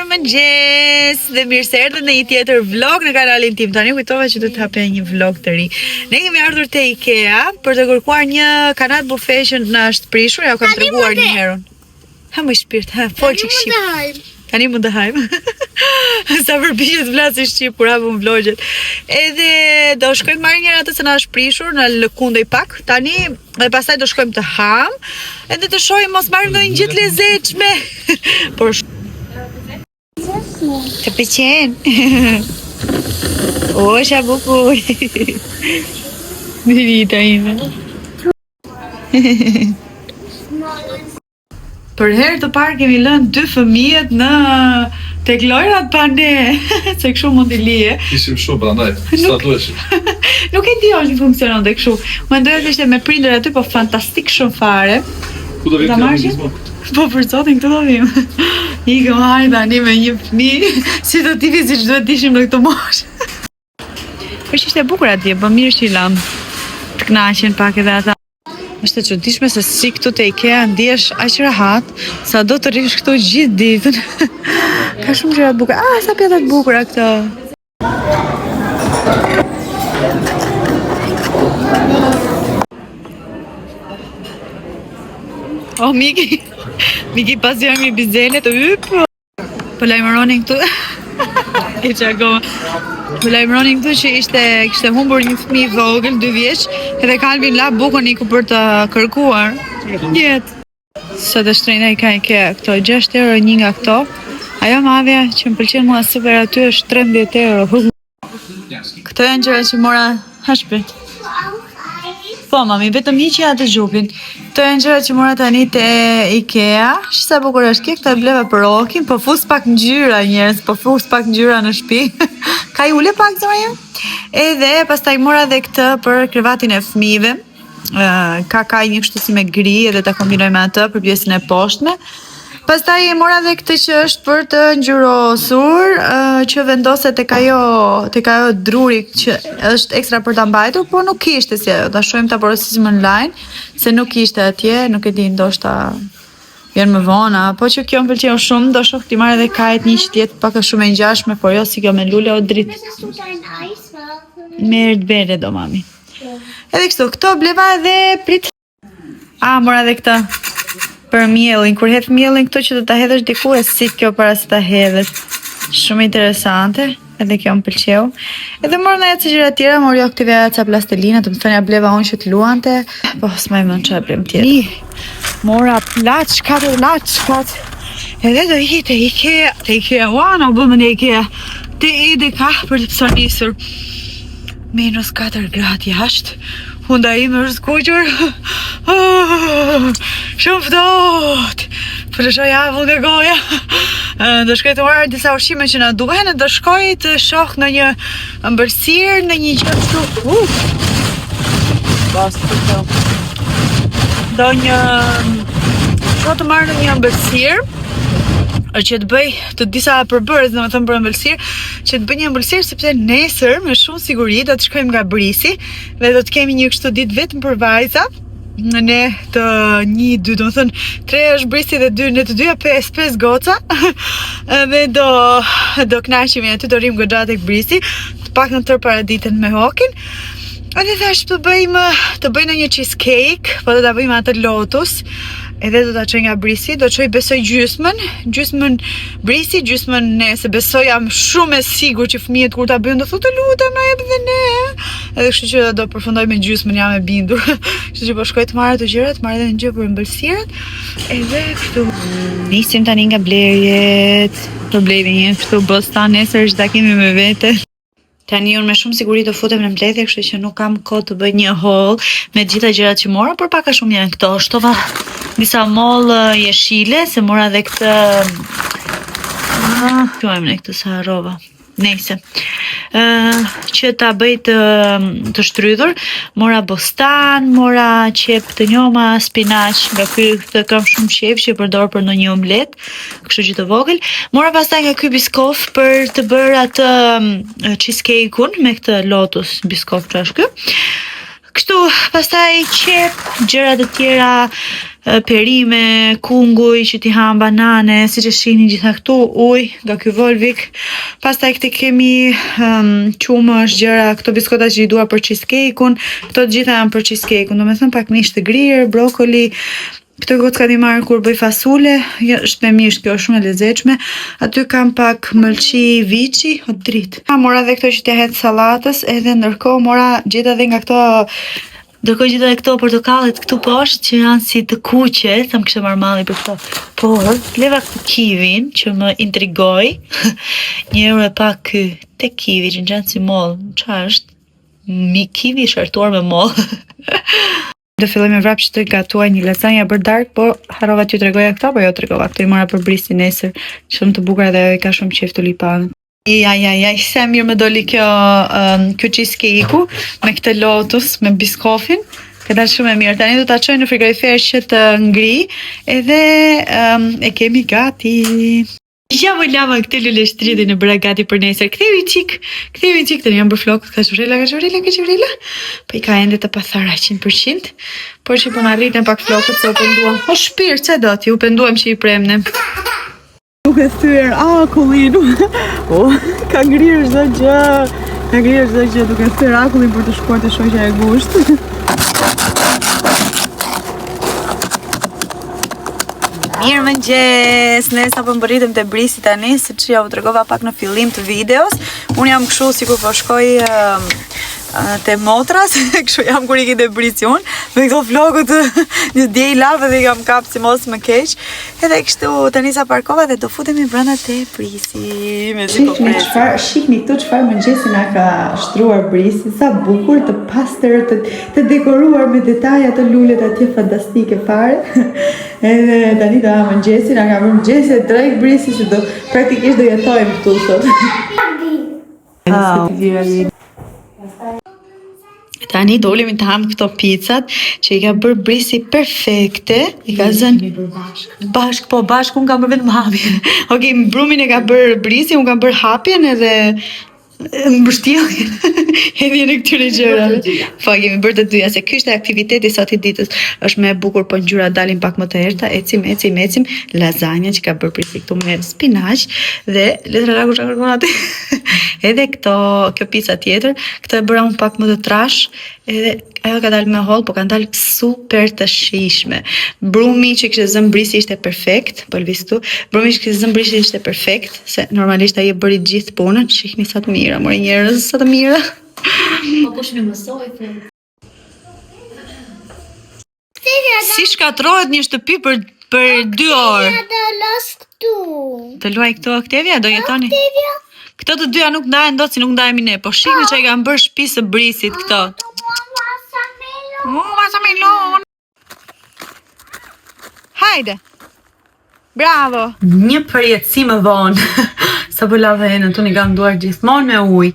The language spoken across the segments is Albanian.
Mirëmëngjes dhe mirë se erdhët në një tjetër vlog në kanalin tim. Tani kujtova që do të hapja një vlog të ri. Ne kemi ardhur te IKEA për të kërkuar një kanat bufe që na është prishur, ja u kam treguar një herën. Ha më shpirt, ha, fol çik shqip. Tani mund të hajmë. Sa përpiqet vlasi shqip kur hapun vlogjet. Edhe do shkojmë marrë njëra atë që na është prishur, na lëkundej pak. Tani dhe pastaj do shkojmë të ham, edhe të shohim mos marrim ndonjë gjë të lezetshme. Por të pëlqen. O, sa bukur. Mirita ime. Për herë të parë kemi lënë 2 fëmijët në tek lojrat pa ne, se kështu mund t'i lije. Ishim shumë prandaj, sa duheshim. Nuk e di është funksionon dhe kështu. Mendoja se ishte me prindër aty, po fantastik shumë fare. Ku do vim të Po për zotin këtu do vim. Ikëm hajde tani me një fëmijë, si do t'ivi si që duhet ishim në këtë moshë. Po ishte e bukur atje, po mirë që i lam. Të kënaqen pak edhe ata. Është e çuditshme se si këtu te IKEA ndihesh aq rahat, sa do të rrish këtu gjithë ditën. Ka shumë gjëra të bukura. Ah, sa pjata të bukura këto. Oh, Miki pas jam i bizelet, po lajmëronin këtu. E çako. Po lajmëronin këtu që kishte humbur një fëmijë vogël 2 vjeç, edhe Kalvin la bukën iku për të kërkuar jetë. Sa të shtrenjta i ka IKEA këto 6 euro një nga këto. Ajo madhja që më pëlqen mua super aty është 13 euro. Këto janë gjëra që mora hashpet. Po, mami, vetëm hiqja atë gjupin. Këto janë gjëra që mora tani te IKEA. Sa bukur është kjo, këto e bleva për Rokin, po fus pak ngjyra njerëz, po fus pak ngjyra në shtëpi. Ka i ule pak zoja. Edhe pastaj mora edhe këtë për krevatin e fëmijëve. Ka një kështu si me gri, edhe ta kombinoj me atë për pjesën e poshtme. Pastaj e mora edhe këtë që është për të ngjyrosur, që vendoset tek ajo druri që është ekstra për ta mbajtur, por nuk kishte si ajo. Ta shohim ta porosim online, se nuk kishte atje, nuk e di, ndoshta janë më vona, po që kjo më pëlqen shumë, do shoh ti marr edhe kajt një që tjetë pak shumë e ngjashme, por jo si kjo me lule o dritë. Merë të bere do mami. Edhe kështu, këto bleva edhe prit. Mora edhe këta. Për miellin, kur hedh miellin këto që do ta hedhësh diku e si kjo para se ta hedhësh. Shumë interesante, edhe kjo më pëlqeu. Edhe morë në atë gjëra tjera, mori jo këtive ca plastelina, të më thonë ja bleva unë që të luante. Po, s'maj më në çfarë blem tjetër. Mora plaçkat. Edhe do i te IKEA, në bëmë në IKEA. Te EDK për të psonisur. -4 gradë jashtë. Hunda ime është skuqur. Shumë ftohtë. Po të shoj avull nga goja. Do shkoj të marr disa ushqime që na duhen, do shkoj të shoh në një ëmbëlsirë, në një gjë kështu. Basta këto. Do të marr në një ëmbëlsirë që të bëj të disa përbërës, domethënë për ëmbëlsirë, që të bëj një ëmbëlsirë sepse nesër me shumë siguri do të shkojmë nga brisi dhe do të kemi një kështu ditë vetëm për vajza. Ne të 1-2, domethënë 3 është brisi dhe 2 në të dyja 5 goca. Dhe do kënaqemi aty, do rrim goxha tek brisi, të paktën tër paraditën me Hokin. Edhe thash të bëj në një cheesecake, po do ta bëjmë atë lotus. Edhe do ta çoj nga brisi, do çoj besoj gjysmën brisi, gjysmën ne, se besoj jam shumë e sigurt që fëmijët kur ta bëjnë do thotë lutem na jep dhe ne. Edhe kështu që do përfundoj me gjysmën, jam e bindur. Kështu që po shkoj të marr ato gjërat, marr edhe një gjë për ëmbëlsirët. Edhe kështu nisim tani nga blerjet. Problemi kështu bostan nesër është ta kemi me vete. Tani unë me shumë siguri do futem në mbledhje, kështu që nuk kam kohë të bëj një haul me gjitha gjërat që mora, por pak a shumë janë këto. Shtova disa mollë jeshile, se mora dhe këtë quajmë ne këtë sa harrova. Nejse. Që ta bëj të shtrydhur, mora bostan, mora qep të njoma, spinaq, nga ky kam shumë qef që përdor për ndonjë omlet, kështu që të vogël. Mora pastaj nga ky biskof për të bërë atë cheesecake-un me këtë lotus biskof që është ky. Kështu, pastaj qep, gjëra të tjera, perime, kunguj që t'i ham, banane, siç e shihni gjitha këtu, ujë nga ky Volvic. Pastaj këtu kemi qumësh, gjëra, këto biskota që i dua për cheesecake-un, këto të gjitha janë për cheesecake-un, domethënë pak mish të grirë, brokoli. Këto kockat i marr kur bëj fasule, është me mish, kjo është shumë e lezetshme. Aty kam pak mëlçi viçi, o dritë. Mora edhe këto që t'ja hedh sallatës, edhe ndërkohë gjeta edhe nga këto gjitha këto portokallet këtu poshtë që janë si të kuqe, sa më kishte marrë malli për këto. Por, leva këtë kivin që më intrigoi. 1 euro e pak ky te kivi që ngjan si moll. Çfarë është? Kivi shërtuar me moll. Do filloj me vrap që të gatuaj një lasagna për darkë, po harrova t'ju tregoja këto, po jo tregova. Këto i mora për brisin nesër. Shumë të bukur dhe ka shumë qejf tulipan. Jaj, se mirë më doli kjo cheesecake-u me këtë lotus, me biskofin. Ka dalë shumë e mirë. Tani do ta çoj në frigorifer që të ngri, edhe e kemi gati. Ja lava këtë luleshtritin e bëra gati për nesër. Kthehemi çik, tani jam bërë flokët, ka çvrela. Po i ka ende të pathara 100%, por që po na rritën pak flokët se u penduam. O shpirt, ç'a do ti? U penduam që i premne. Duke thyer akullin. Ka ngrirë çdo gjë. Duke thyer akullin për të shkuar te shoqja e gushtë. Mirë mëngjes, ne sa po mbërritëm te brisi tani, siç ja u tregova pak në fillim të videos. Unë jam kështu sikur po shkoj te motras, kështu jam kur iki te brisi unë, me këto flokët një dje i lavë dhe i kam kapë si mos më keq. Edhe kështu tani sa parkova dhe do futemi brenda te brisi. Shihni këtu çfarë mëngjesi na ka shtruar brisi, sa bukur, të pastër, të dekoruar me detaja të lulet atje fantastike fare. Edhe tani da mëngjesi, na ka bërë mëngjesi e drejt brisi që praktikisht do jetojmë këtu sot. Tani dolemi të ham këto picat që i ka bërë brisi perfekte. I ka zënë bashk, unë kam bërë vetëm hapjen. Okej, brumin e ka bërë brisi, unë kam bërë hapjen edhe mbështjelljen. Edhe në këtyre gjërave. Po kemi bërë të dyja, se ky ishte aktiviteti sot i ditës. Është më e bukur, po ngjyrat dalin pak më të errta. Ecim lasagna që ka bërë prisi këtu me spinaq dhe letra ku kërkon aty. Edhe kjo pica tjetër, këtë e bëra unë pak më të trash, edhe ajo ka dalë me holl, po kanë dalë super të shijshme. Brumi që kishte zënë brisi ishte perfekt, po lëviz këtu. Brumi që kishte zënë brisi ishte perfekt, se normalisht ai e bëri gjithë punën. Shihni sa të mira, mori njerëz sa të mira. Po kush më mësoi të Si shkatrohet një shtëpi për 2 orë? Të luaj këtu Oktavia, do jetoni? Këto të dyja nuk ndahen dot si nuk ndahemi ne, po shihni që i kanë bërë shtëpisë së brisit këto. Watermelon. Hajde. Bravo. Një përjetësi më vonë. Sa po lava e në tuni kam duar gjithmonë me ujë.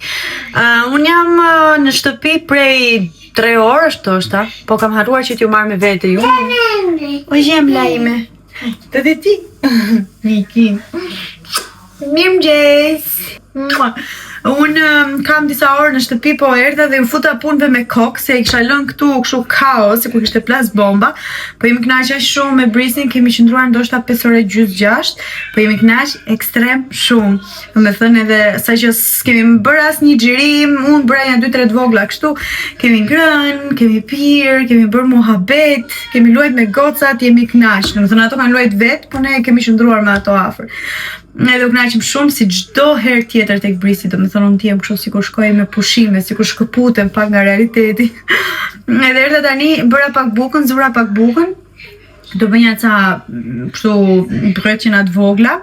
Unë jam në shtëpi prej 3 orësh ndoshta, po kam harruar që t'ju marr me vete ju. O gjemla ime. Të dhe ti. Nikin. Mirëmëngjes. Unë kam disa orë në shtëpi, po erdha dhe u futa punëve me kokë, se i kisha lënë këtu kështu kaos, sikur kishte plas bomba, po jemi kënaqur shumë me brisin, kemi qëndruar ndoshta 5 orë gjysmë 6, po jemi kënaqur ekstrem shumë. Domethënë edhe saqë s'kemi bërë asnjë xhirim, unë bëra një 2-3 të vogla kështu, kemi ngrënë, kemi pirë, kemi bërë muhabet, kemi luajtur me gocat, jemi kënaqur. Domethënë ato kanë luajtur vet, po ne kemi qëndruar me ato afër. Edhe u kënaqem shumë si çdo herë tjetër tek brisi, domethënë unë tihem kështu sikur shkoj me pushime, sikur shkëputem pak nga realiteti. Edhe erdha tani, bëra pak bukën, zura pak bukën. Do bënja ca kështu brëqina të vogla,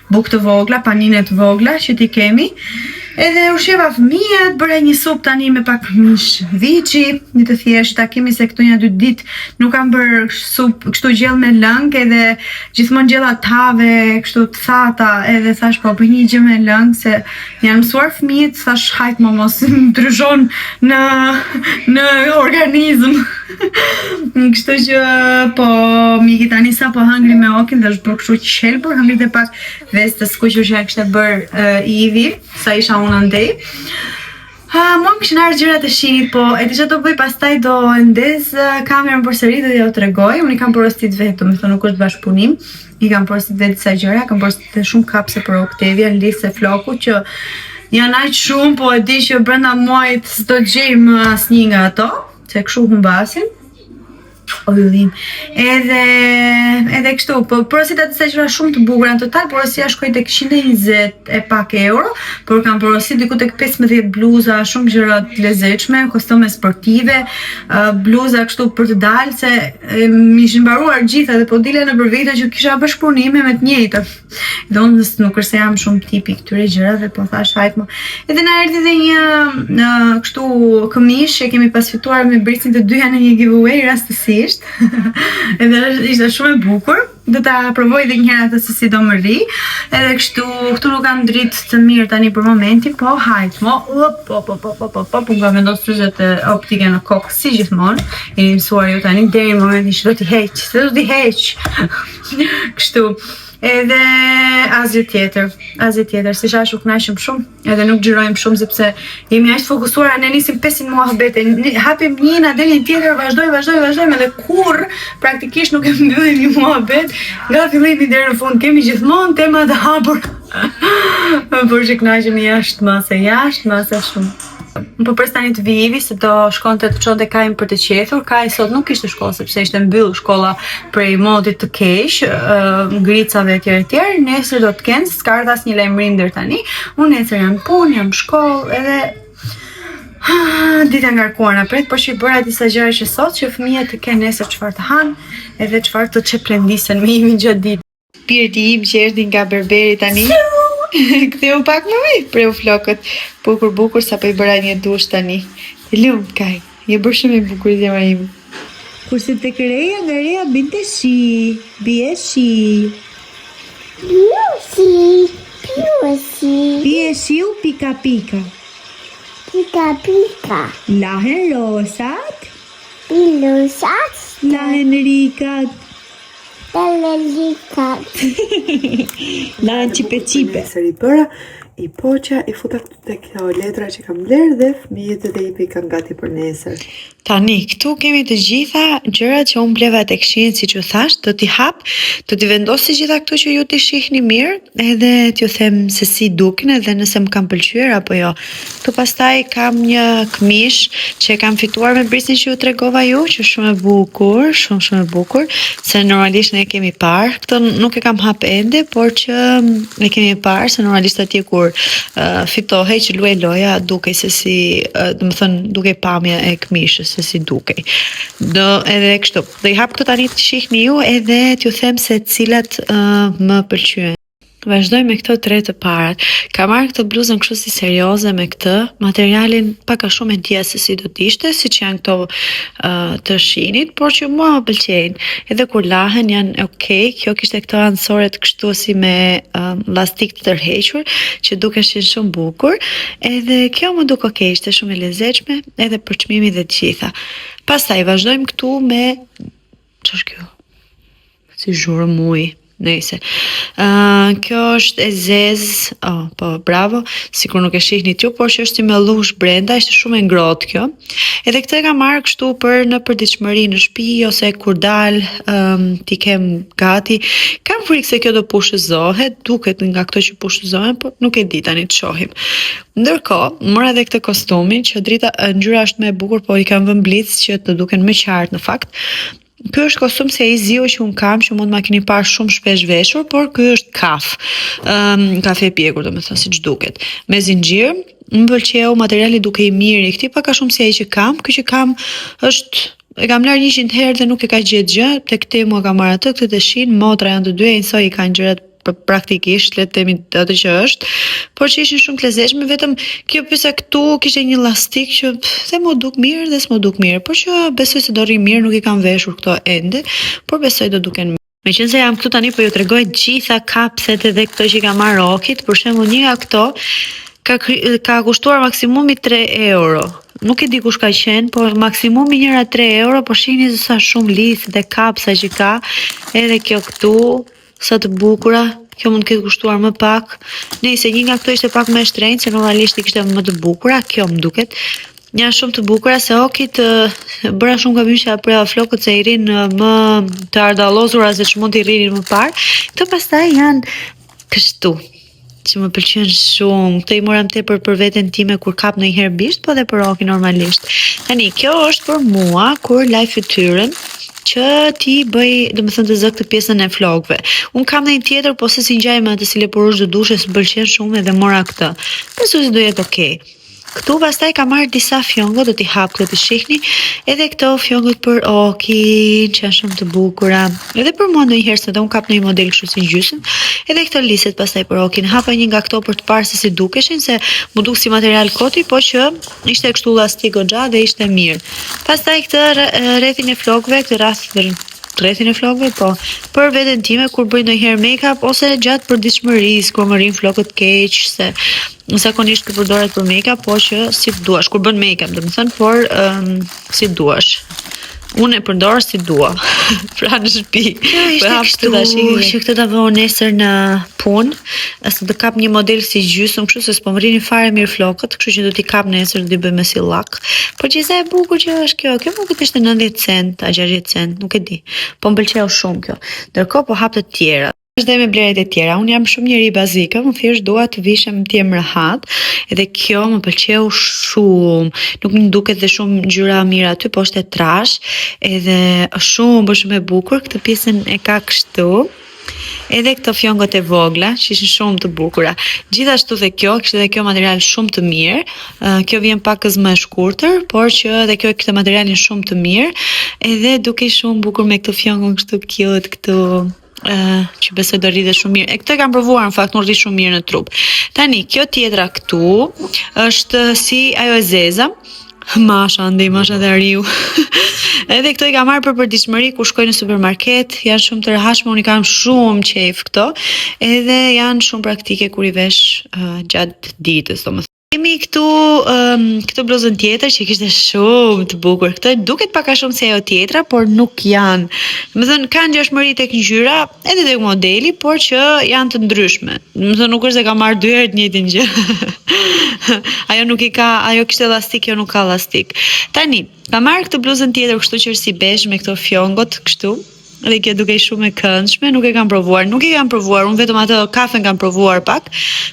bukë të vogla, panine të vogla që ti kemi. Edhe ushqeva fëmijët, bëra një supë tani me pak mish viçi, një të thjeshta, kemi se këtu një 2 ditë nuk kam bërë supë kështu gjellë me lëng, edhe gjithmonë gjella tave, kështu të thata, edhe thash po bëj një gjë me lëng, se janë mësuar fëmijët, thash hajt më mos ndryshon në organizëm. Kështu që po miki tani sa po hëngri me okin dhe është bërë kështu qelbur, hëngri dhe pak vestë të skuqur që kishte bërë Ivi, sa isha unë ndej. Mua më kishin ardhur gjëra të shinit, po e di çfarë do bëj pastaj, do ndez kamerën përsëri dhe t'ju tregoj. Unë i kam porositit vetë, domethënë nuk është bashkëpunim. I kam porositit vetë disa gjëra, kam porositit shumë kapse për Octavia, lisë floku që janë aq shumë, po e di që brenda muajit s'do gjejmë asnjë nga ato, se kështu humbasin. O yllim. Edhe kështu, po porosita disa gjëra shumë të bukura në total, porosia shkoi tek 120 e pak euro, por kam porosit diku tek 15 bluza, shumë gjëra të lezetshme, kostume sportive, bluza kështu për të dalë, se më ishin mbaruar gjitha dhe po dile nëpër vete që kisha bashkëpunime me të njëjtën. Dhe unë nuk është se jam shumë tipi këtyre gjërave, po thash hajt më. Edhe na erdhi dhe një kështu këmish që kemi pas fituar me Britsin të dyja në një giveaway rastësisht. Edhe ishte shumë e bukur. Do ta provoj edhe një herë atë se si do më rri. Edhe kështu, këtu nuk kam dritë të mirë tani për momentin, po hajt mo. Po nga vendos fryzhet optike në kokë si gjithmonë. Jeni mësuar ju tani deri në momentin që do t'i heq. Kështu. Edhe asgjë tjetër, si shash u kënaqem shumë, edhe nuk xhirojmë shumë sepse jemi aq fokusuara, ne nisim 5 muhabete, hapim një na del një tjetër, vazhdojmë edhe kur praktikisht nuk e mbyllim një muhabet, nga fillimi deri në fund kemi gjithmonë tema të hapur. Por që kënaqemi jashtë mase shumë. Po pres tani të vivi se do shkonte të çonte Kajin për të qethur. Kaj sot nuk ishte shkollë sepse ishte mbyll shkolla prej modit të keq, ngricave etj. Nesër do të kenë, s'ka ardhur asnjë lajmërim deri tani. Unë nesër jam punë, jam shkollë edhe dita ngarkuar na pret, por që i bëra disa gjëra që sot që fëmijët të kenë nesër çfarë të hanë edhe çfarë të çeplendisen me imi gjatë ditës. Pirti im që erdhi nga berberi tani. Ktheu pak më mirë, preu flokët. Bukur sa po i bëra një dush tani. Lum, Kaj, je bërë shumë i bukur zemra ime. Kurse tek reja nga reja binte shi, bie shi. Bie shi u pika. Lahen rosat. Lahen rikat. Lahen qipe. Sëri bëra, i poqa, i futa këtu tek kjo letra që kam blerë dhe fëmijët e i pikan gati për nesër. Tani, këtu kemi të gjitha gjërat që unë bleva tek shihen, siç u thash, do t'i hap, do t'i vendosi gjitha këtu që ju t'i shihni mirë, edhe t'ju them se si duken edhe nëse më kam pëlqyer apo jo. Këtu pastaj kam një këmish që e kam fituar me Britsin që ju tregova ju, që shumë e bukur, shumë e bukur, se normalisht ne e kemi parë. Këtë nuk e kam hap ende, por që e kemi parë, se normalisht atje kur fitohej që luaj loja, dukej se si, domethënë dukej pamja e këmishës se si dukej. Edhe kështu. Do i hap këto tani të shihni ju edhe t'ju them se cilat më pëlqyen. Vazhdoj me këto 3 të parat. Kam marrë këtë bluzën kështu si serioze me këtë, materialin pak a shumë e ndjeja se si do t'ishte, siç janë këto të shinit, por që mua më pëlqejnë. Edhe kur lahen janë okay. Kjo kishte këto ansoret kështu si me lastik të tërhequr, që dukeshin shumë bukur. Edhe kjo më duk okay, ishte shumë e lezetshme, edhe për çmimi dhe të gjitha. Pastaj vazhdojmë këtu me ç'është kjo? Si zhurmë uji. Nëjse. Kjo është e zezë, po bravo, sikur nuk e shihni t'ju, por që është si me lush brenda, ishte shumë e ngrohtë kjo. Edhe këtë e kam marrë kështu për në përditshmëri në shtëpi, ose kur dal t'i kem gati. Kam frikë se kjo do pushëzohet, duket nga këto që pushëzohen, por nuk e di tani të shohim. Ndërkohë, mora edhe këtë kostumin, që ngjyra është më e bukur, por i kam vënë blic që të duken më qartë në fakt. Ky është kostum se ai ziu që un kam, që mund ma keni parë shumë shpesh veshur, por ky është kaf. Kafe pjekur, domethënë siç duket. Me zinxhir, më pëlqeu, materiali duke i mirë, i këtij pak a shumë si ai që kam. Ky që kam është e kam larë 100 herë dhe nuk e ka gjetë gjë. Tek Temu e kam marrë atë, këtë të shin, motra janë të dy, e njësoj i kanë gjërat praktikisht, le të themi atë që është, por që ishin shumë të lezetshme, vetëm kjo pjesa këtu kishte një lastik që dhe më duk mirë dhe s'më duk mirë, por që besoj se do rri mirë, nuk i kam veshur këto ende, por besoj do duken mirë. Meqense jam këtu tani po ju tregoj gjitha kapset edhe këto që i kam marrë Rokit, për shembull një nga këto ka kushtuar maksimumi 3 euro. Nuk e di kush ka qenë, por maksimumi njëra 3 euro, por shihni se sa shumë lisë dhe kapsa që ka, edhe kjo këtu, sa të bukura, kjo mund të ketë kushtuar më pak. Nëse një nga këto ishte pak më shtrenjtë, se normalisht i kishte më të bukura, kjo më duket. Janë shumë të bukura se okit bëra shumë gabimsha për flokët se i rinë më të ardallosura se që mund t'i rrinin më parë. Këto pastaj janë kështu, që më pëlqen shumë. Këto i moram tepër për veten time kur kap ndonjëherë bisht, po edhe për okin normalisht. Tani, kjo është për mua kur laj fytyrën që ti bëj, domethënë të zë këtë pjesën e flokëve. Un kam ndonjë tjetër, po se si ngjaj me atë si lepurush të dushës, m'pëlqen shumë edhe mora këtë. Besoj se do jetë okay. Këtu pastaj kam marrë disa fjongo, do t'i hap këto të shihni, edhe këto fjongot për okin, që janë shumë të bukura. Edhe për mua ndonjëherë se do un kap ndonjë model kështu si gjysmë, edhe këto liset pastaj për okin. Hapa një nga këto për të parë se si dukeshin, se mu duk si material koti, po që ishte kështu llastik goxha dhe ishte mirë. Pastaj këtë rrethin e flokëve, këtë rrethin e flokëve, po për veten time kur bëj ndonjëherë make-up ose gjatë përditshmërisë kur më rin flokët keq, se zakonisht që përdoret për make-up, po që si duash, kur bën make-up, domethënë, por si duash. Unë e përdor si dua. Pra në shtëpi. Kjo ishte kështu, që këtë ta vë nesër në punë, se të kap një model si gjysmë, kështu se s'po më rrinin fare mirë flokët, kështu që do t'i kap nesër, do t'i bëj me si llak. Po që sa e bukur që është kjo. Kjo më ishte 90 cent, a 60 cent, nuk e di. Po m'pëlqeu shumë kjo. Ndërkohë po hap të tjera. Vazhdoj me blerat e tjera. Unë jam shumë njeri bazike, më thjesht dua të vishem të jem rehat, edhe kjo më pëlqeu shumë. Nuk më duket dhe shumë ngjyra mirë aty, po është e trash, edhe shumë e bukur. Këtë pjesën e ka kështu. Edhe këto fjongot e vogla, që ishin shumë të bukura. Gjithashtu dhe kjo, kishte edhe kjo material shumë të mirë. Kjo vjen pakës më e shkurtër, por që edhe kjo kishte materialin shumë të mirë, edhe duke shumë bukur me këto fjongon kështu cute këtu. Që besoj do rritet shumë mirë. E këtë e kam provuar në fakt, nuk rri shumë mirë në trup. Tani, kjo tjetra këtu është si ajo e zeza. Masha dhe ariu. Edhe këto i kam marrë për përditshmëri kur shkoj në supermarket, janë shumë të rehatshme, unë i kam shumë qejf këto, edhe janë shumë praktike kur i vesh gjatë ditës, domethënë. Kemi këtu këtë bluzën tjetër që kishte shumë të bukur. Këto duket pak a shumë si ajo tjetra, por nuk janë. Domethënë kanë ngjashmëri tek ngjyra, edhe tek modeli, por që janë të ndryshme. Domethënë nuk është se kam marrë 2 herë të njëjtin gjë. Ajo nuk i ka, ajo kishte elastik, jo nuk ka elastik. Tani, kam marrë këtë bluzën tjetër kështu që është si bezh me këto fjongot kështu. Dhe kjo duke shumë e këndshme, nuk i kam provuar, unë vetëm atë kafen kam provuar pak,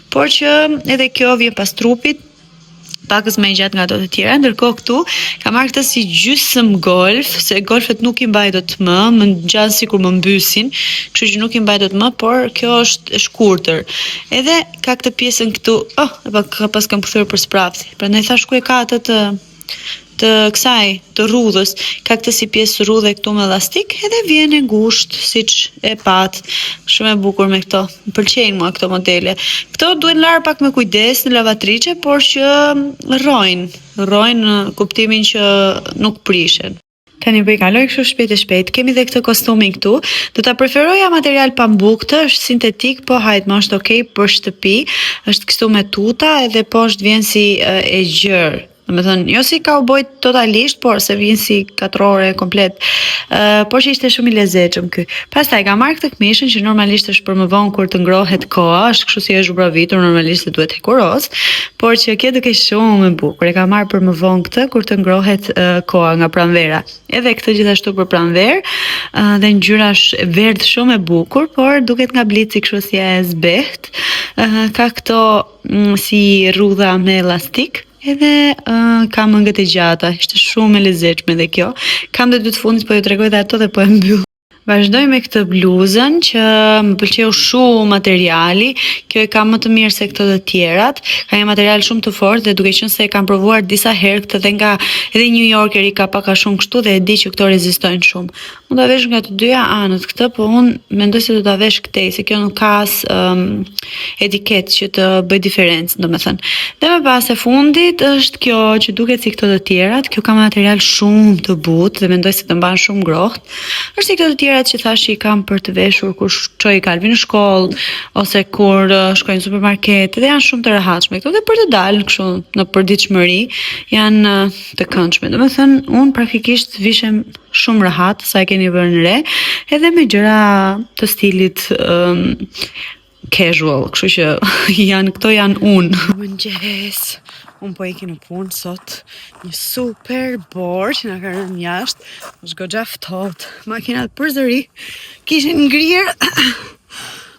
por që edhe kjo vjen pas trupit, pakës më gjatë nga ato të tjera. Ndërkohë këtu kam marrë këtë si gjysmë golf, se golfet nuk i mbaj dot më ngjan sikur më mbysin, kështu që nuk i mbaj dot më, por kjo është e shkurtër. Edhe ka këtë pjesën këtu, pas kam kthyer për sprapthi. Prandaj thash ku e ka atë të kësaj, të rrudhës, ka këtë si pjesë rrudhe këtu me elastik, edhe vjen e ngushtë, siç e pat. Shumë e bukur me këto. Më pëlqejnë mua këto modele. Këto duhen larë pak me kujdes në lavatriçe, por që rrojnë në kuptimin që nuk prishen. Tani bëj kaloj kështu shpejt. Kemi dhe këtë kostumin këtu. Do ta preferoja material pambukë, është sintetik, po hajt më është okay për shtëpi. Është kështu me tuta, edhe poshtë vjen si e gjerë. Domethënë, jo si cowboy totalisht, por se vjen si katrore komplet. Por që ishte shumë i lezetshëm ky. Pastaj kam marrë këtë këmishën që normalisht është për më vonë kur të ngrohet koha, është kështu si është zhbravitur, normalisht duhet hekuros, por që kjo duket shumë e bukur. E kam marrë për më vonë këtë kur të ngrohet koha nga pranvera. Edhe këtë gjithashtu për pranverë, dhe ngjyra është verdh shumë e bukur, por duket nga blici kështu si e zbeht. Ka këto si rrudha me elastik. Edhe kam mëngët e gjata, ishte shumë e lezetshme dhe kjo. Kam dhe 2 të fundit, po ju tregoj dhe ato dhe po e mbyll. Vazhdoj me këtë bluzën që më pëlqeu shumë materiali. Kjo e ka më të mirë se këto të tjerat. Ka një material shumë të fortë dhe duke qenë se e kam provuar disa herë këtë edhe New Yorker i ka pak a shumë kështu dhe e di që këto rezistojnë shumë. Unë do vesh nga të dyja anët këtë, po unë mendoj se do ta vesh këtej, se kjo nuk ka as etiketë që të bëj diferencë, domethënë. Dhe më pas e fundit është kjo që duket si këto të tjerat. Kjo ka material shumë të butë dhe mendoj se të mban shumë ngrohtë. Është si këto të tjerat që thash i kam për të veshur kur çoj Kalvi në shkollë ose kur shkoj në supermarket, dhe janë shumë të rehatshme këto dhe për të dalë kështu në përditshmëri janë të këndshme. Domethënë unë praktikisht vishem shumë rehat, sa e keni vënë re, edhe me gjëra të stilit casual, kështu që këto janë unë. Mëngjes. Unë po iki në punë sot. Një super borë që na ka rënë jashtë. Është goxha ftohtë. Makinat përsëri kishin ngrirë.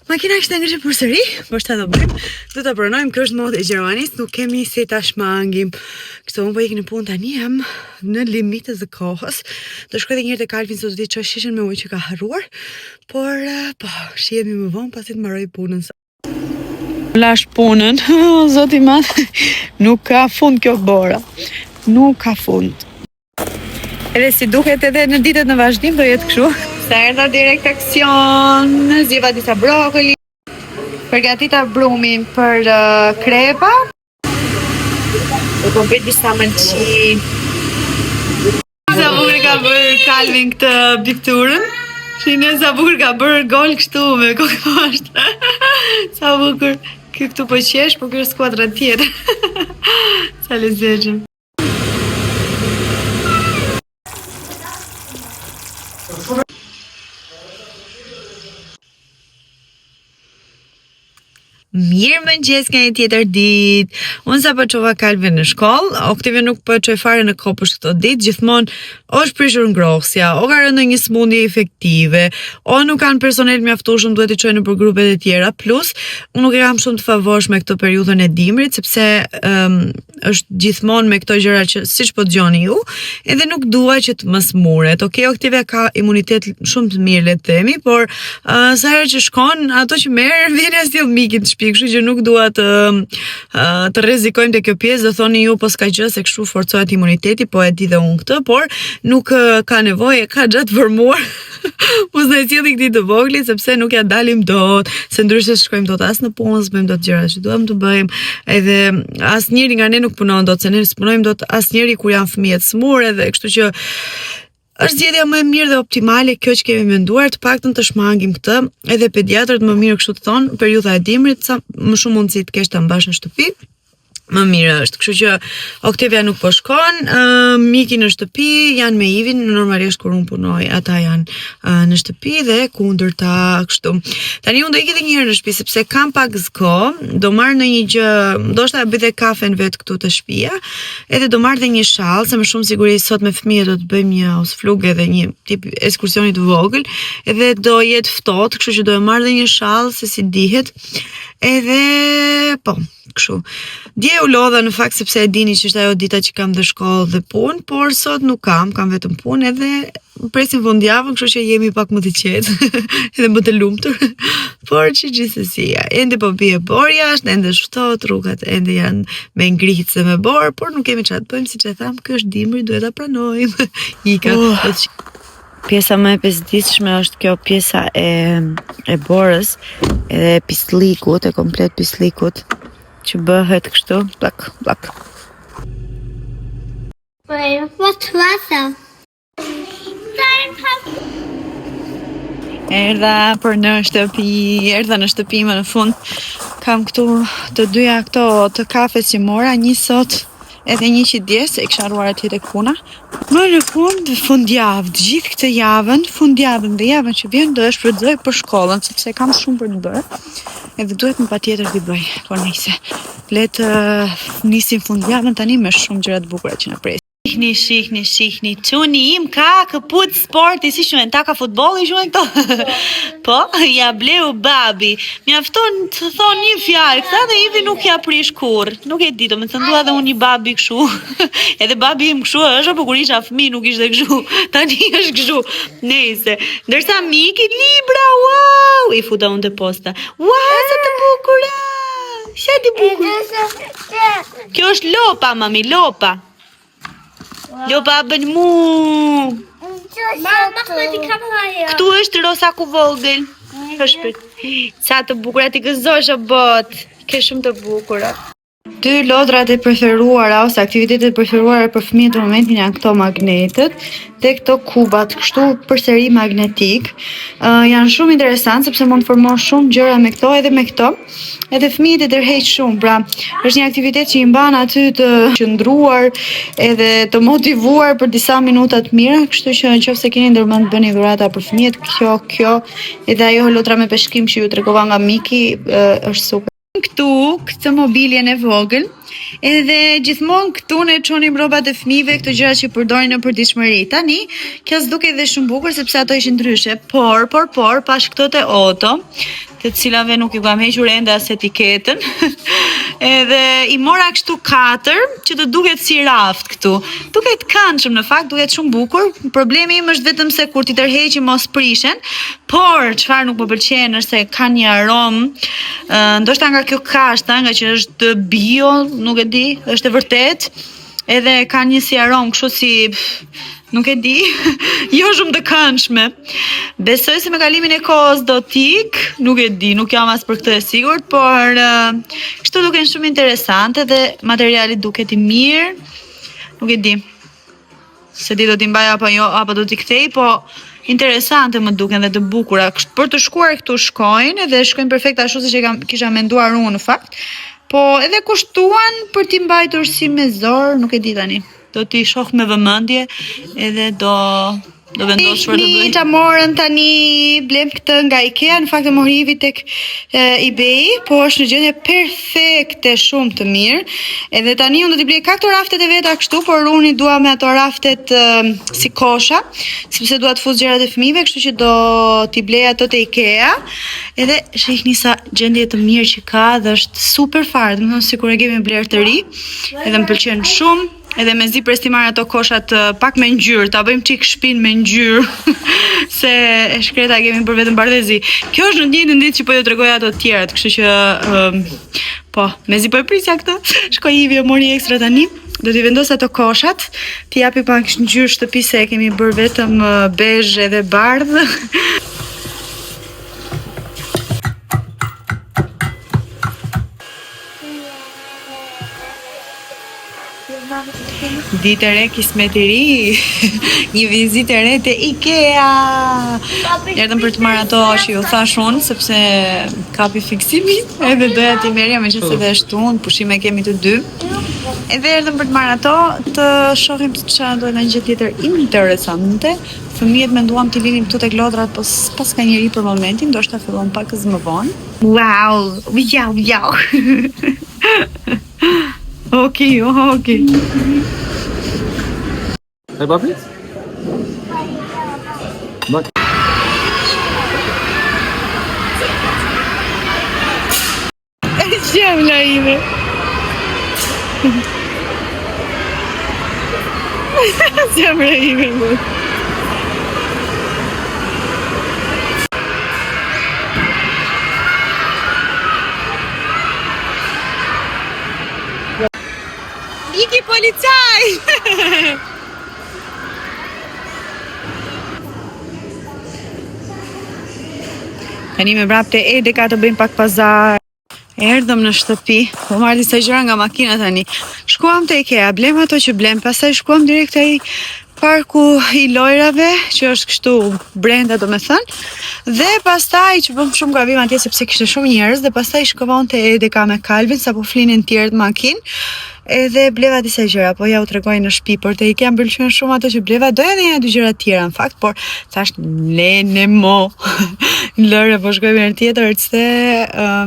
Makina kishte ngrirë përsëri, por çfarë do bëjmë? Do ta pranojmë që është modë e Gjermanisë, nuk kemi si ta shmangim. Kështu unë po iki në punë tani, jam në limitet e kohës. Do shkoj edhe një herë te Kalvin sot të çoj shishen me ujë që ka harruar, por po, shihemi më vonë pasi të mbaroj punën. Lash punën, zoti i madh, nuk ka fund kjo bora. Nuk ka fund. Edhe si duket edhe në ditët në vazhdim do jetë kështu. Sa erdha direkt aksion, zjeva disa brokoli, përgatita brumin për krepa. Do të bëj disa mëlçi. Sa bukur ka bërë Kalvin këtë pikturën. Shihni sa bukur ka bërë gol kështu me kokë poshtë. Sa bukur. Këtu po qesh, po kjo është skuadra tjetër. Sa lezetshëm. Mirë mëngjes nga një tjetër ditë. Unë sa po çova Kalvin në shkollë, Oktivia nuk po e çoj fare në kopësh këto ditë, gjithmonë o është prishur ngrohtësia, o ka rënë një smundje efektive, o nuk kanë personel mjaftueshëm, duhet i çojnë nëpër grupet e tjera. Plus, unë nuk e kam shumë të favorshme këtë periudhën e dimrit, sepse është gjithmonë me këto gjëra që siç po dëgjoni ju, edhe nuk dua që të më smuret. Okej, Oktivia ka imunitet shumë të mirë, le të themi, por sa herë që shkon, ato që merr vjen as sjell mikin të shtëpi, kështu që nuk dua të rrezikojmë te kjo pjesë. Do thoni ju po s'ka gjë se kështu forcohet imuniteti, po e di dhe unë këtë, por nuk ka nevojë, ka gjatë formuar. Mos na sjelli këtë të vogël sepse nuk ja dalim dot, se ndryshe shkojmë dot as në punë, s'bëjmë dot gjërat që duam të bëjmë, edhe asnjëri nga ne nuk punon dot, se ne s'punojmë dot asnjëri kur janë fëmijët smur, edhe kështu që është zgjedhja më e mirë dhe optimale kjo që kemi menduar, të paktën të shmangim këtë, edhe pediatrët më mirë kështu të thonë, periudha e dimrit sa më shumë mundësi të kesh ta mbash në shtëpi. Më mirë është, kështu që Oktivia nuk po shkon, miki në shtëpi, janë me Ivin, normalisht kur unë punoj, ata janë në shtëpi dhe kundërta kështu. Tani unë do iki edhe një herë në shtëpi sepse kam pak zgjo, do marr në një gjë, ndoshta bëj dhe kafen vet këtu te shtëpia, edhe do marr dhe një shall, se më shumë siguri sot me fëmijët do të bëjmë një ausflug edhe një tip ekskursioni të vogël, edhe do jetë ftohtë, kështu që do e marr dhe një shall se si dihet. Edhe po, kështu. Dje u lodha në fakt sepse e dini që është ajo dita që kam dhe shkollë dhe punë, por sot nuk kam vetëm punë edhe presim fundjavën, kështu që jemi pak më të qetë, edhe më të lumtur. Por që gjithsesi, ende po bie borë jashtë, ende ftohtë, rrugat ende janë me ngritse me borë, por nuk kemi çfarë të bëjmë, siç e tham, ky është dimri, duhet ta pranojmë. Ika. Pjesa më e pesditshme është kjo pjesa e borës, edhe pislikut, e komplet pislikut, që bëhet kështu, plak, plak. Erdha në shtëpi më në fund. Kam këtu të dyja këto të kafes që mora, një sot edhe një që dje, se i kisha ruar atje tek puna. Më në fundjavë, gjithë këtë javën, fundjavën dhe javën që vjen do e shfrytëzoj për shkollën, sepse kam shumë për të bërë. Edhe duhet më patjetër t'i bëj, por nice. Le të nisim fundjavën tani me shumë gjëra të bukura që na presin. Shihni, çuni im ka këput sporti, si shuhen, taka futbolli shuhen këto. Po, ja bleu babi. Mjafton të thon një fjalë, këta dhe Ivi nuk ja prish kurr. Nuk e di, domethënë dua edhe unë një babi kështu. Edhe babi im kështu është, apo kur isha fëmijë nuk ishte kështu. Tani është kështu. Nëse, ndërsa miki libra, wow, i futa unë te posta. Wow, sa të bukura. Sa të bukur. Kjo është lopa, mami, lopa. Lopa bën mu. Këtu është rosaku vogël. Sa të bukura ti gëzosh o bot. Ke shumë të bukura. Dy lodrat e preferuara ose aktivitetet e preferuara për fëmijët në momentin janë këto magnetet dhe këto kubat, kështu përsëri magnetik. Janë shumë interesant sepse mund të formon shumë gjëra me këto edhe me këto. Edhe fëmijët e tërheq shumë, pra është një aktivitet që i mban aty të qëndruar edhe të motivuar për disa minuta të mira, kështu që nëse keni ndërmend të bëni dhurata për fëmijët, kjo edhe ajo lotra me peshkim që ju tregova nga Miki është super. Këtu, këtë mobiljen e vogël, edhe gjithmonë këtu ne çonim rrobat e fëmijëve, këto gjëra që përdorin në përditshmëri. Tani, kjo s'duket edhe shumë bukur sepse ato ishin ndryshe, por pash këto te Oto, të cilave nuk i kam hequr ende as etiketën. Edhe i mora kështu 4 që të duket si raft këtu. Duket këndshëm në fakt, duket shumë bukur. Problemi im është vetëm se kur ti tërheqi mos prishen, por çfarë nuk më pëlqen është se kanë një aromë, ndoshta nga kjo kashta, nga që është bio, nuk e di, është e vërtet, edhe kanë një si aromë kështu si nuk e di, jo shumë të këndshme. Besoj se me kalimin e kohës do t'ik, nuk e di, nuk jam as për këtë e sigurt, por kështu duken shumë interesante dhe materiali duket i mirë, nuk e di, se di do t'i mbaj apo jo, apo do t'i kthej, po interesante më duken dhe të bukura. Për të shkuar këtu shkojnë edhe shkojnë perfekt ashtu siç e kisha menduar unë në fakt, po edhe kushtuan për t'i mbajtur si me zor, nuk e di tani. Do t'i shoh me vëmendje edhe do vendos çfarë të bëj. Ta morën tani, blem këtë nga IKEA, në fakt e mori tek eBay, po është në gjendje perfekte, shumë të mirë. Edhe tani unë do t'i blej ka këto raftet e veta kështu, por unë i dua me ato raftet si kosha, sepse dua të fus gjërat e fëmijëve, kështu që do t'i blej ato te IKEA. Edhe shihni sa gjendje të mirë që ka dhe është super fare, domethënë sikur e kemi bler të ri, edhe më pëlqen shumë. Edhe mezi presti marr ato koshat pak me ngjyrë, ta bëjmë çik shpinë me ngjyrë, se e shkreta kemi për vetëm bardhezi. Kjo është në një ditë që po ju tregoj ato të tjerat, kështu që po, mezi po e prisja këtë. Shkoi Ivi e mori ekstra tani. Do t'i vendos ato koshat, t'i japi pak ngjyrë shtëpi se e kemi bërë vetëm bezh edhe bardhë. Ditë e re, kismet i ri, një vizitë e re te IKEA. Erdhëm për të marrë ato që ju thash unë, sepse kapi fiksimi, edhe doja t'i merja me qëse dhe shtunë, pushime kemi të dy. Edhe erdhëm për të marrë ato, të shohim të çfarë do në një gjë tjetër interesante. Fëmijët menduam t'i linim këtu tek lodrat, po pas ka njëri për momentin, ndoshta fillon pak më vonë. Wow, jau. Okej. Hey, papi? Bak. Zemra ime. Zemra ime. Miki policaj! Tani me vrapte Edeka të bëjmë pak pazar. Erdhëm në shtëpi, po marrë disa gjëra nga makina tani. Shkuam te IKEA, blem ato që blem, pastaj shkuam direkt te ai parku i lojrave, që është kështu brenda domethënë. Dhe pastaj që bëm shumë gabim atje sepse kishte shumë njerëz dhe pastaj shkova te Edeka me Kalvin sapo flinin tjerë të makinë. Edhe bleva disa gjëra, po ja u tregoj në shtëpi, por te IKEA më pëlqen shumë ato që bleva. Doja edhe një dy gjëra tjera në fakt, por thash lene mo. Lëre, po shkoj me tjetër se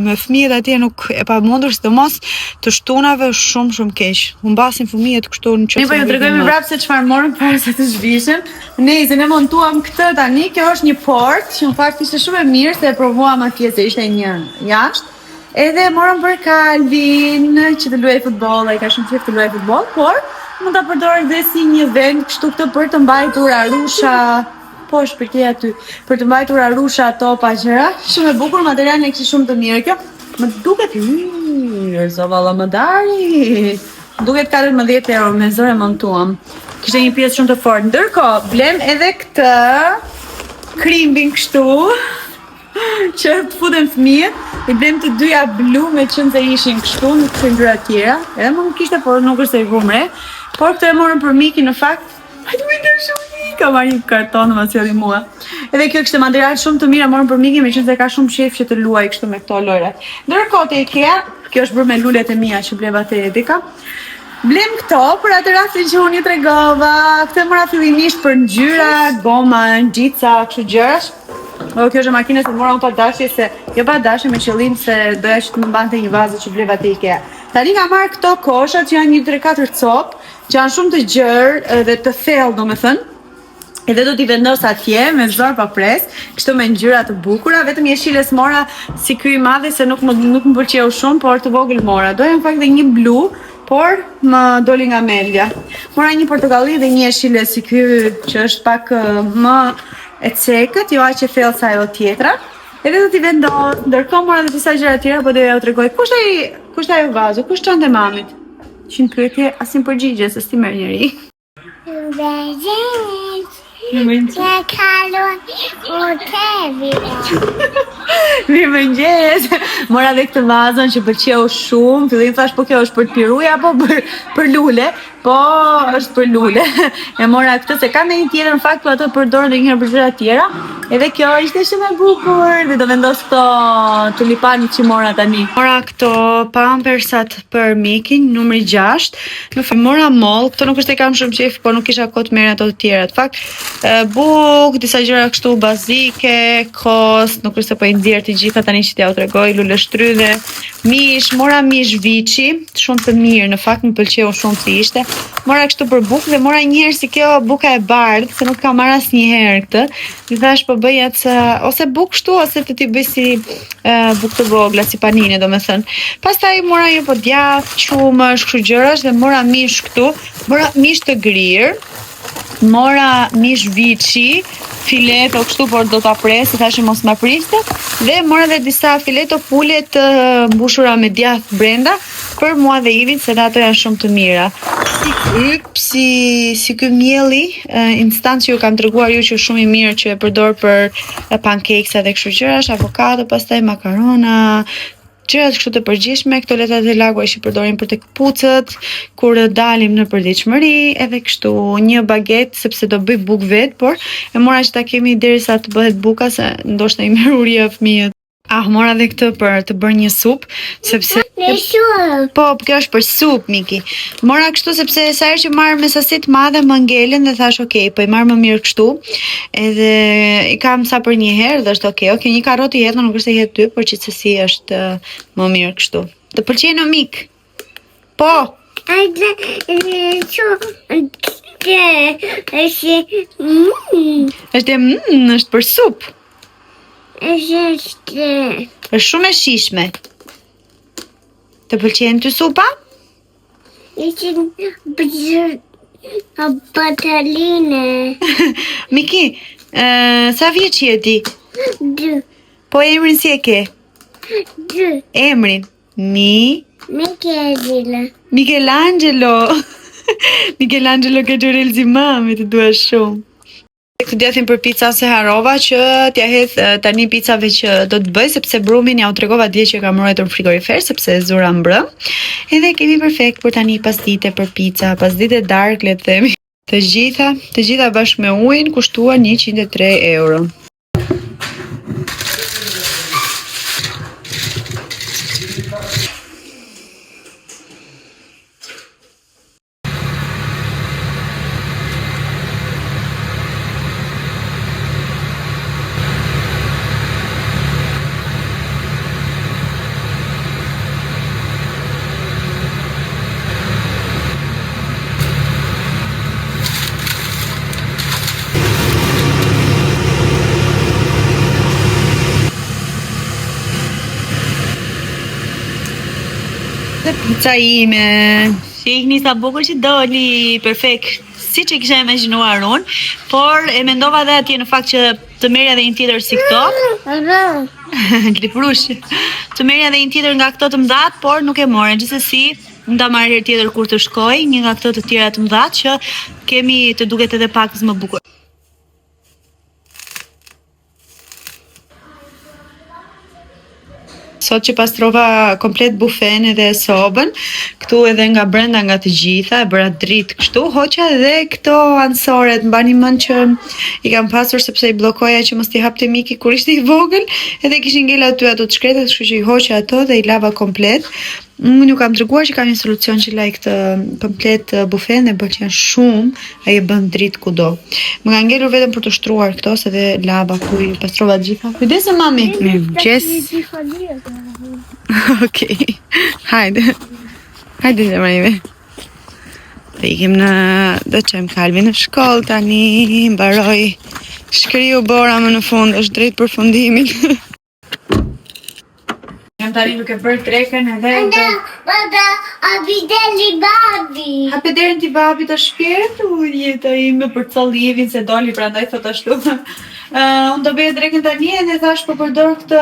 me fëmijët atje nuk e pamundur, sidomos të shtunave shumë keq. U mbasin fëmijët kështu në çështë. Ne po ju tregojmë vrap se çfarë morëm para se të zhvishim. Nëse ne montuam këtë tani, kjo është një port që në fakt ishte shumë e mirë se e provuam atje se ishte një jashtë. Edhe morëm për Kalvin që të luajë futboll, ai ka shumë qejf të luajë futboll, por mund ta përdorë dhe si një vend kështu këtë për të mbajtur arusha, po shpërkej aty, për të mbajtur arusha, topa, gjëra. Shumë e bukur, materiali kishte shumë të mirë kjo. Më duket sa valla më dari. Duket 14 euro me zor e montuam. Kishte një pjesë shumë të fortë. Ndërkohë, blem edhe këtë krimbin kështu. që të futen fëmijët, I blem të dyja blu me qenë se ishin kështu, nuk të ngjyra tjera. Edhe më kishte, por nuk është e vumre. Por këto e morën për Miki në fakt. Hajde më ndërshoni, ka marrë një karton më sjellni mua. Edhe kjo kishte material shumë të mirë, morën për Miki, me qenë se ka shumë shef që të luaj kështu me këto lojrat. Ndërkohë te IKEA, kjo është bërë me lulet e mia që bleva te Edika. Blem këto për atë rastin që unë ju tregova. Këtë mora fillimisht për ngjyra, goma, nxitsa, kështu gjërash. Kjo është makina që mora unë pa dashje se jo pa dashje me qëllim se doja që të më bante një vazë që bleva te IKEA. Tani ka marrë këto kosha që janë 1, 2, 3, 4 copë, që janë shumë të gjerë dhe të thellë domethënë. Edhe do t'i vendos atje me zor pa pres, kështu me ngjyra të bukura, vetëm jeshile mora si ky I madhi se nuk më pëlqeu shumë, por të vogël mora. Doja në fakt dhe një blu, por më doli nga Melvja. Mora një portokalli dhe një jeshile si ky që është pak më e cekët, jo aq e thellë sa ajo tjetra. Edhe do t'i vendos, ndërkohë mora dhe disa gjëra tjera, po doja ju tregoj. Kush ajo vazo? Kush çonte mamit? Ishin pyetje, asim përgjigje se s'ti merr njëri. Ja kalon hotevi. Mirëmëngjes. Mora dhe këtë vazën që pëlqeu shumë. Fillim thash po kjo është për piruja apo për lule. Po është për lule. E mora këtë se ka ndonjë tjetër në fakt, po ato përdor ndonjëherë për gjëra tjera. Edhe kjo ishte shumë e bukur. Dhe do vendos këto tulipanit që mora tani. Mora këto pampersat për Mikin, numri 6. Në fakt mora moll, këto nuk është e kam shumë qejf, por nuk kisha kohë të merr ato të tjera. Në fakt buk, disa gjëra kështu bazike, kos, nuk është se po I nxjerr të gjitha tani që t'ja u tregoj, lule shtrydhe, mish, mora mish viçi, shumë të mirë, në fakt më pëlqeu shumë si ishte. Mora kështu për bukë dhe mora njëherë si kjo buka e bardhë, se nuk kam marrë asnjëherë këtë. I thash po bëj atë ose bukë kështu ose të ti bëj si bukë të vogla, si panine domethënë. Pastaj mora një po djath, qumësh, kështu gjërash dhe mora mish këtu, mora mish të grirë. Mora mish viçi, fileto kështu, por do ta pres, thashë mos ma priste, dhe mora dhe disa fileto pule të mbushura me djath brenda për mua dhe Ivin, se ato janë shumë të mira. Si ky mielli instant që ju kam treguar ju që është shumë I mirë që e përdor për pancakesa dhe kështu gjërash, avokado, pastaj makarona, gjërat kështu të përgjithshme, këto letat e lagura që përdorin për tek kputucët, kur dalim në përditshmëri, edhe kështu një baget sepse do bëj bukë vet, por e mora që ta kemi derisa të bëhet buka se ndoshta I merr uria fëmijët. Mora dhe këtë për të bërë një supë, sepse po, kjo është për supë, Miki. Mora kështu sepse sa herë që marr me sasi të madhe më ngelen dhe thash, okay, po I marr më mirë kështu. Edhe I kam sa për një herë dhe është okay, një karrotë I hedh, nuk është se I hedh 2, por qetësi është më mirë kështu. Të pëlqen o Mik? Po. Është për supë. Është shumë e shishme. Të pëlqen ty supa? Pataline. Miki, sa vjeç je ti? 2. Po emrin si e ke? 2. Emrin? Michelangelo. Michelangelo ke gjorelzi mami, të dua shumë. Këtë djathim për pica se harova që t'ja hedh tani picave që do të bëj, sepse brumin ja u tregova dje që kam ruajtur në frigorifer sepse zura mbrëm. Edhe kemi perfekt për tani pasdite për pica, pasdite dark le të themi. Të gjitha bashkë me ujin kushtuan 103 euro. Pizza ime, shihni sa bukur që doli, perfekt, si që kisha imagjinuar unë, por e mendova dhe atje në fakt që të merja dhe një tjetër si këto, të merja dhe një tjetër nga këto të mdhat, por nuk e more, gjithsesi, nda marrë herë tjetër kur të shkoj, një nga këto të tjera të mdhat që kemi të duket edhe pakës më bukur. sot që pastrova komplet bufen edhe sobën, këtu edhe nga brenda nga të gjitha, e bëra dritë kështu, hoqa edhe këto ansoret, mbani mend që i kam pasur sepse i bllokoja që mos t'i hapte miki kur ishte i vogël, edhe kishin ngel aty ato të shkretat, kështu që i hoqa ato dhe i lava komplet. Unë ju kam treguar që kam një solucion që laj këtë komplet bufen dhe pëlqen shumë, ai e bën dritë kudo. Më ka ngelur vetëm për të shtruar këto, se dhe lava ku i pastrova të gjitha. Kujdese mami. Yes. Okej. Hajde. Hajde zemra ime. Dhe ikim do çojm Kalvin në shkollë tani, mbaroi shkriu bora më në fund, është drejt përfundimit. Jam tani duke bërë trekën edhe Baba, abi deli babi. hape derën ti babi të shpirt, jeta ime për collivin se doli prandaj thot ashtu. Unë do bëj drekën tani edhe thash po përdor këtë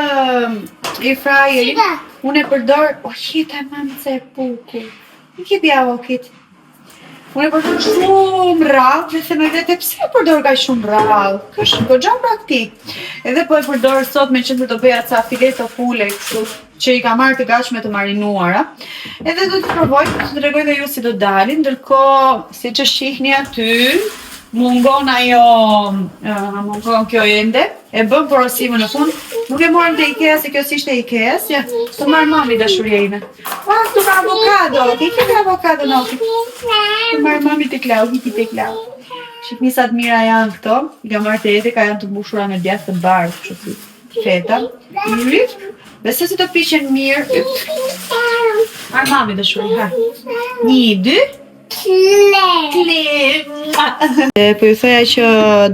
air fryerin. Unë e përdor, jeta mami se e puku. I ke bjavo kit. Unë e përdor shumë rrallë, dhe se me vete pse e përdor ka shumë rrallë. Kështë goxha praktik. Edhe po e përdor sot me qëndë do bëja ca fileto fule kështu, që i ka marrë të gatshme të marinuara. Edhe do të provoj, të tregoj dhe ju si do dalin, ndërkohë si që shihni aty, mungon kjo ende, e bëm porosimën në fund, nuk e morëm të Ikea se kjo s'ishte Ikeas, ja, të marrë mami dashuria ime. Tu ka avokado, ti ke avokado në oki. Të marrë mami të klau, hiti të klau. Shikni sa të mira janë këto, i ka marrë të ka janë të mbushura me djathë të bardhë, kështu si feta. Besoj se do pishen mirë. Marrë mami dashuria, ha. 1, 2, po ju thoja që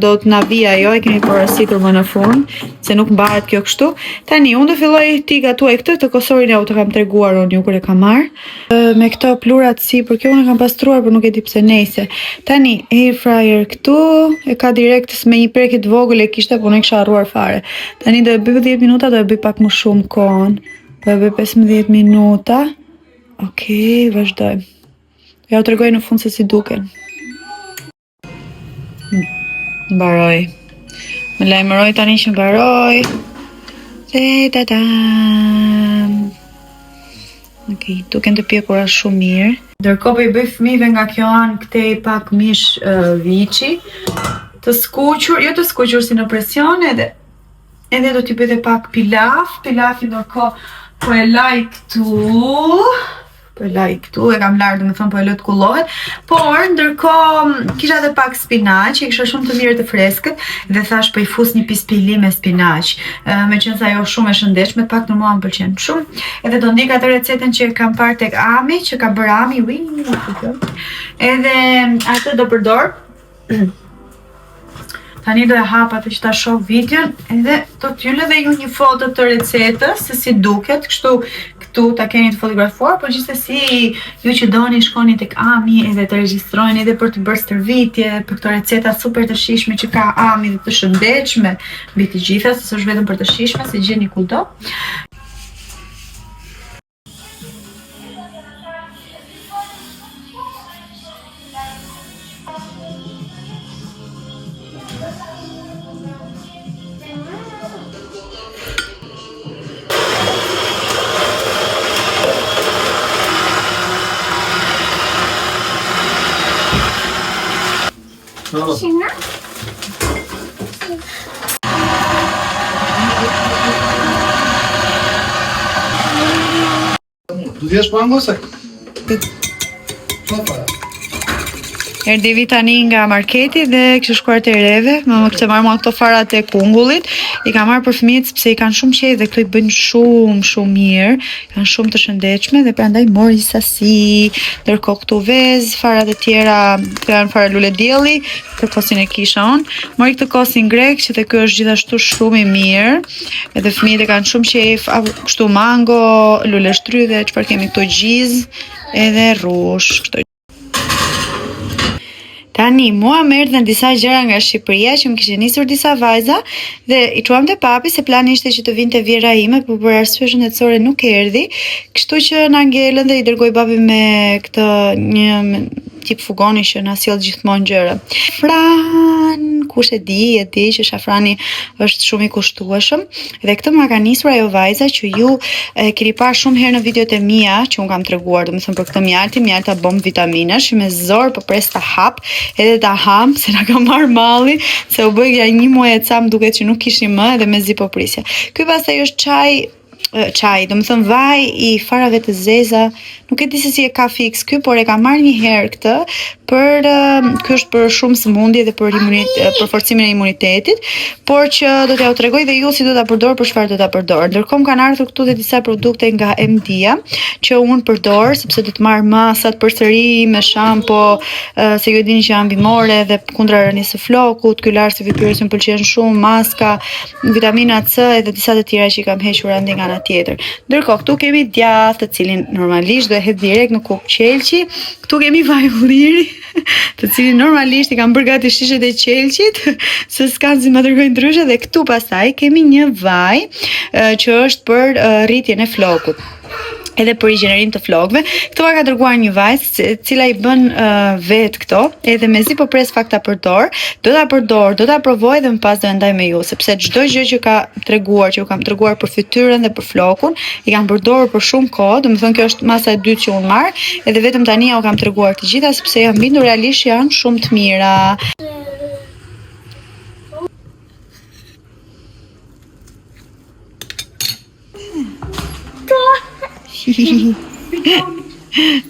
do të na vi ajo, e kemi porositur më në fund, se nuk mbahet kjo kështu. Tani, unë do filloj t'i gatuaj këtë kosorin ja u të kam treguar unë ju kur e kam marrë. Me këto plurat si, për kjo unë e kam pastruar, për nuk e di pse nejse. Tani, air fryer këtu, e ka direkt me një prekje të vogël e kishte, po nuk kisha harruar fare. Tani do e bëj 10 minuta, do e bëj pak më shumë kohën. Do e bëj 15 minuta. Okej, vazhdojmë. Ja u tregoj në fund se si duken. Mbaroj. Më lajmëroj tani që mbaroj. Okej, duken të pjekura shumë mirë. Ndërkohë po i bëj fëmijëve nga kjo anë këtej pak mish viçi, të skuqur, jo të skuqur si në presion, edhe do t'i bëj dhe pak pilaf. Pilafi ndërkohë po e laj këtu. Po e laj këtu, e kam larë, me thëmë po e lë të kullohet. Por, ndërkohë, kisha dhe pak spinaq, i kisha shumë të mirë të freskët, dhe thash po i fus një pispili me spinaq. Me qenë sa jo shumë e shëndeshme, pak në mua më pëlqen shumë. Edhe do ndjek atë recetën që kam parë tek Ami, që ka bërë Ami, edhe atë do përdor. Tani do e hap atë që ta shoh videon, edhe do t'ju lë dhe ju një foto të recetës, se si duket, kështu këtu ta keni të fotografuar, por gjithsesi ju që doni shkoni tek Ami edhe të regjistrojeni edhe për të bërë stërvitje për këto receta super të shijshme që ka Ami dhe të shëndetshme mbi të gjitha, se s'është vetëm për të shijshme, se gjeni kudo. Shina? Tu t'jesh pa angose? Erdhi tani nga marketi dhe kishte shkuar te reve, më kishte marrë mua këto farat e kungullit. I kam marrë për fëmijët sepse i kanë shumë qejf dhe këto i bëjnë shumë mirë, janë shumë të shëndetshme dhe prandaj mori sasi. Ndërkohë këtu vez, farat e tjera, këto janë fara lule dielli, këtë kosin e kisha unë. Mori këtë kosin grek që te ky është gjithashtu shumë i mirë. Edhe fëmijët e kanë shumë qejf, kështu mango, lule shtrydhe, çfarë kemi këtu gjiz, edhe rrush, kështu. Tani, mua më erdhën disa gjëra nga Shqipëria që më kishin nisur disa vajza dhe i quam te papi se plani ishte që të vinte vjera ime, por për arsye shëndetësore nuk erdhi, kështu që na ngelën dhe i dërgoi babi me këtë tip fugoni që na sjell gjithmonë gjëra. Shafran, kush e di që shafrani është shumë i kushtueshëm dhe këtë më ka nisur ajo vajza që ju keni parë shumë herë në videot e mia që un kam treguar, domethënë për këtë mjalta bomb vitaminash, me zor po pres ta hap, edhe ta ham se na ka marr malli, se u bëja 1 muaj e ca më duket që nuk kishim më edhe mezi po prisja. Ky pastaj është çaj, domethënë vaj i farave të zeza, nuk e di se si e ka fix ky, por e ka marrë një herë këtë ky është për shumë sëmundje dhe për forcimin e imunitetit, por që do t'ja u tregoj dhe ju si do ta përdor, për çfarë do ta përdor. Ndërkohë kanë ardhur këtu dhe disa produkte nga MD-ja që un përdor sepse do të marr masat përsëri me shampo, se ju e dini që janë bimore dhe kundra rënies së flokut, ky larsi fytyrës më pëlqen shumë, maska, vitamina C edhe disa të tjera që i kam hequr ende nga ana tjetër. Ndërkohë këtu kemi djath, të cilin normalisht do e hedh direkt në kokë qelçi. Këtu kemi vaj ulliri, të cilin normalisht i kam bërë gati shishet e qelçit, se s'kan si më tregojnë ndryshe, dhe këtu pastaj kemi një vaj që është për rritjen e flokut. Edhe për rigjenerim të flokëve. Këto ka dërguar një vajzë e cila i bën vet këto, edhe mezi po pres fakt ta përdor, do ta provoj dhe më pas do e ndaj me ju, sepse çdo gjë që ka treguar, që u kam treguar për fytyrën dhe për flokun, i kam përdorur për shumë kohë, domethënë kjo është masa e dytë që unë marr, edhe vetëm tani ja u kam treguar të gjitha sepse jam bindur realisht janë shumë të mira.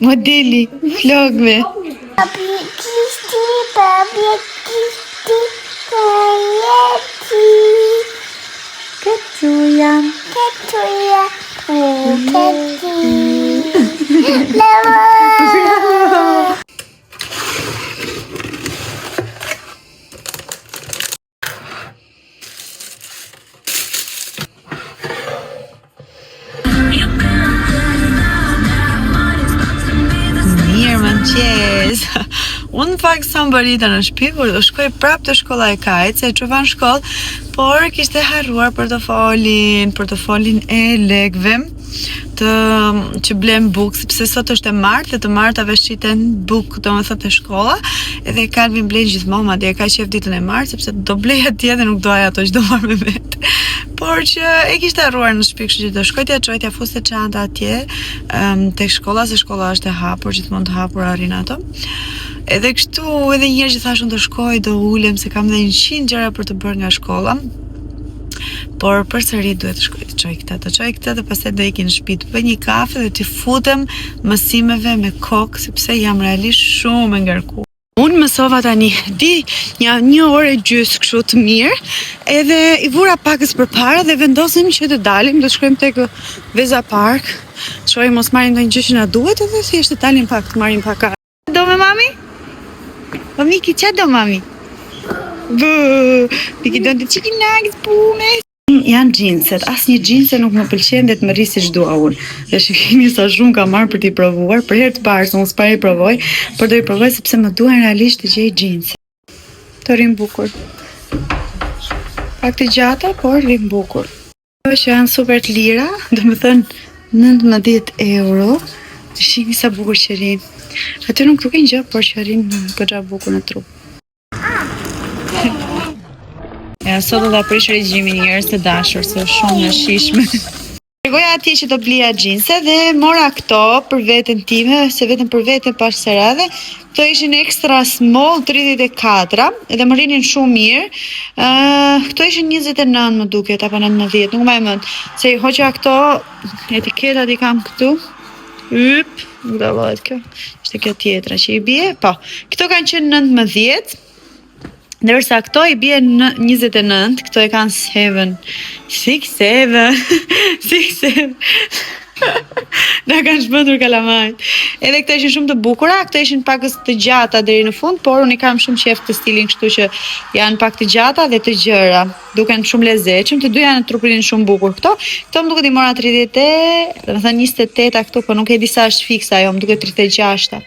Modeli flokëve. Papi kisti, kajeti. Ketuja. Unë pak sa mbarita në shtëpi, por do shkoj prapë te shkolla e Kajt, se e çova në shkollë, por kishte harruar portofolin e lekëve që blem buk, sepse sot është e martë dhe të martave shiten buk, domethënë te shkolla, edhe Kalvin blen gjithmonë, madje ka qef ditën e martë sepse do blej atje dhe nuk doja ato që do marr me vet. Por që e kishte harruar në shtëpi, kështu që do shkoj t'ja çoj, t'ja fuste çanta atje tek shkolla, se shkolla është e hapur, gjithmonë të hapur arrin ato. Edhe kështu, edhe një herë që thashun të shkoj, do ulem se kam dhe 100 gjëra për të bërë nga shkolla. Por përsëri duhet të shkoj të çoj këtë dhe pastaj do ikin në shtëpi të bëj një kafe dhe të futem mësimeve me kokë, sepse jam realisht shumë e ngarkuar. Unë mësova tani, një orë e gjysmë kështu të mirë, edhe i vura pakës përpara dhe vendosim që të dalim, do shkojmë tek Veza Park, shohim mos marrim ndonjë gjë që na duhet, edhe thjesht të dalim pak, të marrim pak. Do me mami? Po Miki, çfarë do mami? Miki do të çiki nuggets pume. Janë xhinset, asnjë xhinse nuk më pëlqen dhe të më rri siç dua unë. Dhe shikimi sa shumë kam marrë për t'i provuar, për herë të parë, se unë s'para i provoj, por do i provoj sepse më duhen realisht të gjej xhinse. Të rrin bukur. Pak të gjata, por rrin bukur. Këto që janë super të lira, domethënë 19 euro. Të shihni sa bukur që rrin. Aty nuk duken gjë, por që rrin goxha bukur në trup. Ja, sot do ta prish regjimin një herë të dashur, se është shumë e shishme. Tregoja atij që do blija xhinse dhe mora këto për veten time, se vetëm për veten pas së radhe. Këto ishin extra small 34 edhe më rrinin shumë mirë. Këto ishin 29 më duket apo 19, nuk më e mend. Se i hoqa këto, etiketat i kam këtu. Nuk do llojet kjo. Ishte kjo tjetra që i bie. Po, këto kanë qenë 19. Ndërsa këto i bie në 29, këto e kanë 6-7. Na kanë shpëndur kalamajt. Edhe këto ishin shumë të bukura, këto ishin pakës të gjata deri në fund, por unë i kam shumë qejf të stilin kështu që janë pak të gjata dhe të gjëra. Duken shumë lezetshëm, të dy janë trupin shumë bukur. Këto më duket i mora 30, domethënë 28 këtu, po nuk e di sa është fiksa ajo, më duket 36.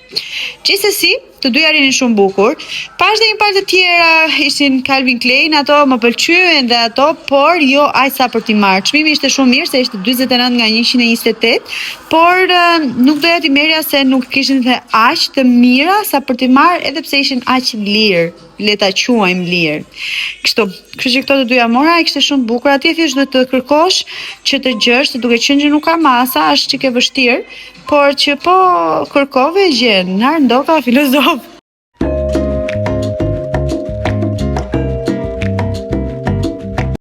Gjithsesi, të dyja rinin shumë bukur. Pash dhe një palë të tjera ishin Calvin Klein, ato më pëlqyen dhe ato, por jo aq sa për t'i marrë. Çmimi ishte shumë mirë se ishte 49 nga 128, por nuk doja t'i merrja se nuk kishin dhe aq të mira sa për t'i marrë, edhe pse ishin aq lirë, le ta quajmë lirë. Kështu që këto të dyja mora, ishte shumë bukur. Atje thjesht duhet të kërkosh që të gjesh, duke qenë që nuk ka masa, është çike vështirë, por që po kërkove gjen, nar ndoka filozof.